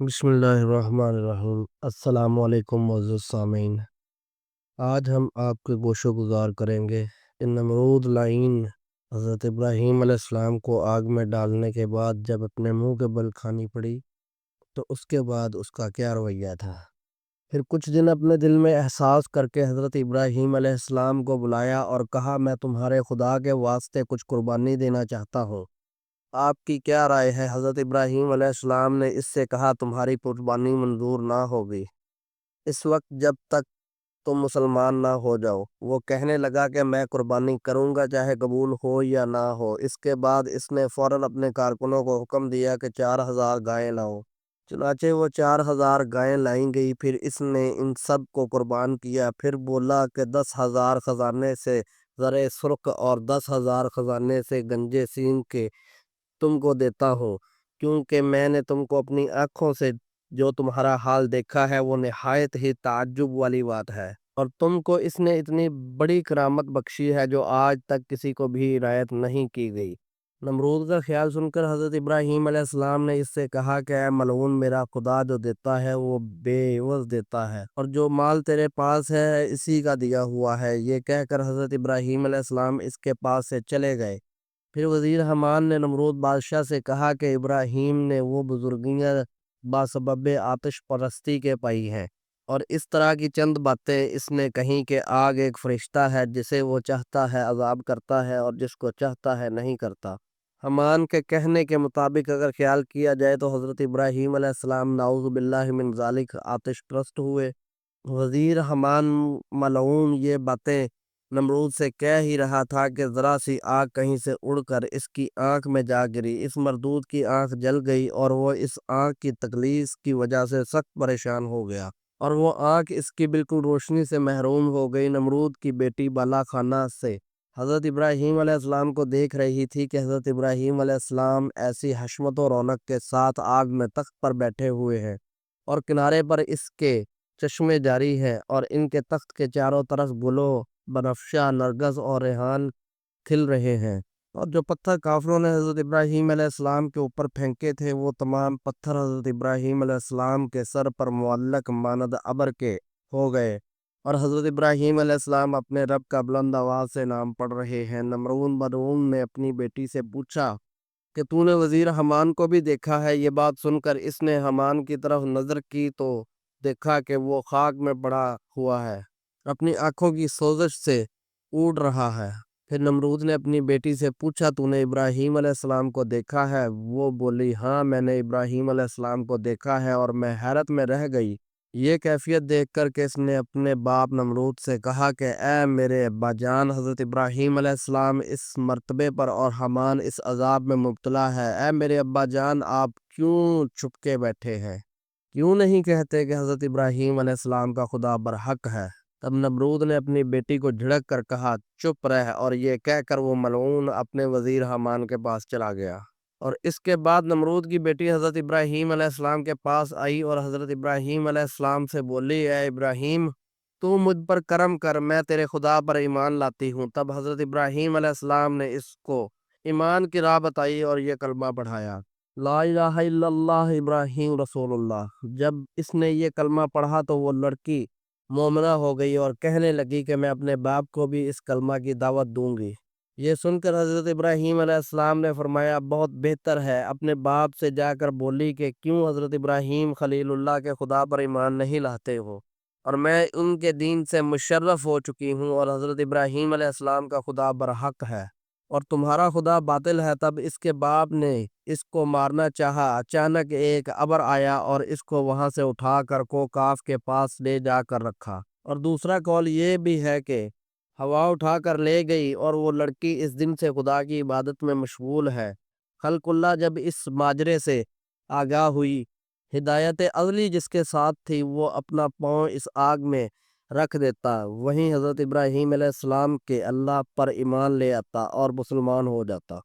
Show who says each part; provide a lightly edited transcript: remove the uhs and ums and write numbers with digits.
Speaker 1: बिस्मिल्लाहिर्रहमानिर्रहीम। अस्सलाम वालेकुम मुअज़्ज़िज़ सामीन। आज हम आपके गोशो गुजार करेंगे कि नमरूद लाइन हज़रत इब्राहीम अलैहिस्सलाम को आग में डालने के बाद जब अपने मुंह के बल खानी पड़ी तो उसके बाद उसका क्या रवैया था। फिर कुछ दिन अपने दिल में एहसास करके हज़रत इब्राहीम अलैहिस्सलाम को बुलाया और कहा, मैं तुम्हारे खुदा के वास्ते कुछ कुर्बानी देना चाहता हूँ, आपकी क्या राय है। हज़रत इब्राहीम अलैहिस्सलाम ने इससे कहा, तुम्हारी कुर्बानी मंजूर ना होगी इस वक्त जब तक तुम मुसलमान ना हो जाओ। वो कहने लगा कि मैं कुर्बानी करूंगा चाहे कबूल हो या ना हो। इसके बाद इसने फौरन अपने कारकुनों को हुक्म दिया कि 4000 गायें लाओ। चुनाचे वो 4000 गायें लाई गई। फिर इसने इन सब को कुर्बान किया। फिर बोला कि 10,000 खजाने से ज़रे सुर्ख और 10,000 खजाने से गंजे सींग के तुमको देता हूँ, क्योंकि मैंने तुमको अपनी आँखों से जो तुम्हारा हाल देखा है वो निहायत ही ताज्जुब वाली बात है, और तुमको इसने इतनी बड़ी करामत बख्शी है जो आज तक किसी को भी रियायत नहीं की गई। नमरूद का ख्याल सुनकर हज़रत इब्राहीम अलैहिस्सलाम ने इससे कहा कि ऐ मलऊन, मेरा खुदा जो देता है वो बेवज़ देता है, और जो माल तेरे पास है इसी का दिया हुआ है। ये कहकर हज़रत इब्राहीम अलैहिस्सलाम इसके पास से चले गए। फिर वज़ीर हमान ने नमरूद बादशाह से कहा कि इब्राहीम ने वो बुजुर्गियाँ बासबब आतिश परस्ती के पाई हैं, और इस तरह की चंद बातें इसने कहीं कि आग एक फरिश्ता है, जिसे वो चाहता है अजाब करता है और जिसको चाहता है नहीं करता। हमान के कहने के मुताबिक अगर ख्याल किया जाए तो हज़रत इब्राहीम अलैहिस्सलाम नाउज़ु बिल्लाहि मिन ज़ालिक आतिश परस्त हुए। वज़ीर हमान मलऊन ये बातें नमरूद से कह ही रहा था कि ज़रा सी आग कहीं से उड़कर इसकी आंख में जा गिरी। इस मरदूद की आंख जल गई और वो इस आंख की तकलीफ की वजह से सख्त परेशान हो गया, और वो आंख इसकी बिल्कुल रोशनी से महरूम हो गई। नमरूद की बेटी बाला खाना से हज़रत इब्राहीम अलैहिस्सलाम को देख रही थी कि हज़रत इब्राहीम अलैहिस्सलाम ऐसी हशमत और रौनक के साथ आग में तख्त पर बैठे हुए हैं, और किनारे पर इसके चश्मे जारी हैं, और इनके तख्त के चारों तरफ गुलो बनफशा, नरगस और रेहान खिल रहे हैं। और जो पत्थर काफिरों ने हज़रत इब्राहीम अलैहिस्सलाम के ऊपर फेंके थे वो तमाम पत्थर हज़रत इब्राहीम अलैहिस्सलाम के सर पर मुअल्लक मानद अबर के हो गए, और हज़रत इब्राहीम अलैहिस्सलाम अपने रब का बुलंद आवाज़ से नाम पढ़ रहे हैं। नमरून मरऊन ने अपनी बेटी से पूछा कि तूने वज़ीर हमान को भी देखा है। ये बात सुनकर इसने हमान की तरफ नज़र की तो देखा कि वो खाक में पड़ा हुआ है, अपनी आंखों की सोजश से उड़ रहा है। फिर नमरूद ने अपनी बेटी से पूछा, तूने इब्राहीम अलैहिस्सलाम को देखा है। वो बोली, हाँ मैंने इब्राहीम अलैहिस्सलाम को देखा है, और मैं हैरत में रह गई ये कैफियत देख कर के इसने अपने बाप नमरूद से कहा कि ए मेरे अब्बा जान, हज़रत इब्राहीम अलैहिस्सलाम इस मर्तबे पर और हमान इस अजाब में मुब्तला है। ए मेरे अब्बा जान, आप क्यों चुप के बैठे हैं, क्यों नहीं कहते कि हज़रत इब्राहीम अलैहिस्सलाम का खुदा बरहक है। तब नमरूद ने अपनी बेटी को झिड़क कर कहा, चुप रह, और ये कहकर वो मलऊन अपने वज़ीर हामान के पास चला गया। और इसके बाद नमरूद की बेटी हज़रत इब्राहीम अलैहिस्सलाम के पास आई और हज़रत इब्राहीम अलैहिस्सलाम से बोली, ए इब्राहीम, तू मुझ पर करम कर, मैं तेरे खुदा पर ईमान लाती हूँ। तब हज़रत इब्राहीम अलैहिस्सलाम ने इसको ईमान की राह बताई और ये कलमा पढ़ाया, ला इलाहा इल्लल्लाह इब्राहीम रसूलुल्लाह। जब इसने ये कलमा पढ़ा तो वो लड़की मोमना हो गई और कहने लगी कि मैं अपने बाप को भी इस कलमा की दावत दूंगी। ये सुनकर हज़रत इब्राहीम अलैहिस्सलाम ने फरमाया, बहुत बेहतर है। अपने बाप से जाकर बोली कि क्यों हज़रत इब्राहीम खलीलुल्लाह के खुदा पर ईमान नहीं लाते हो, और मैं उनके दीन से मुशर्रफ हो चुकी हूँ, और हज़रत इब्राहीम अलैहिस्सलाम का खुदा बरहक है और तुम्हारा खुदा बातिल है। तब इसके बाप ने इसको मारना चाहा। अचानक एक अबर आया और इसको वहां से उठाकर कोकाफ के पास ले जाकर रखा, और दूसरा कौल ये भी है कि हवा उठाकर ले गई, और वो लड़की इस दिन से खुदा की इबादत में मशगूल है। खलकुल्ला जब इस माजरे से आगाह हुई, हिदायत अज़ली जिसके साथ थी वो अपना पाँव इस आग में रख देता, वहीं हज़रत इब्राहीम अलैहिस्सलाम के अल्लाह पर ईमान ले आता और मुसलमान हो जाता।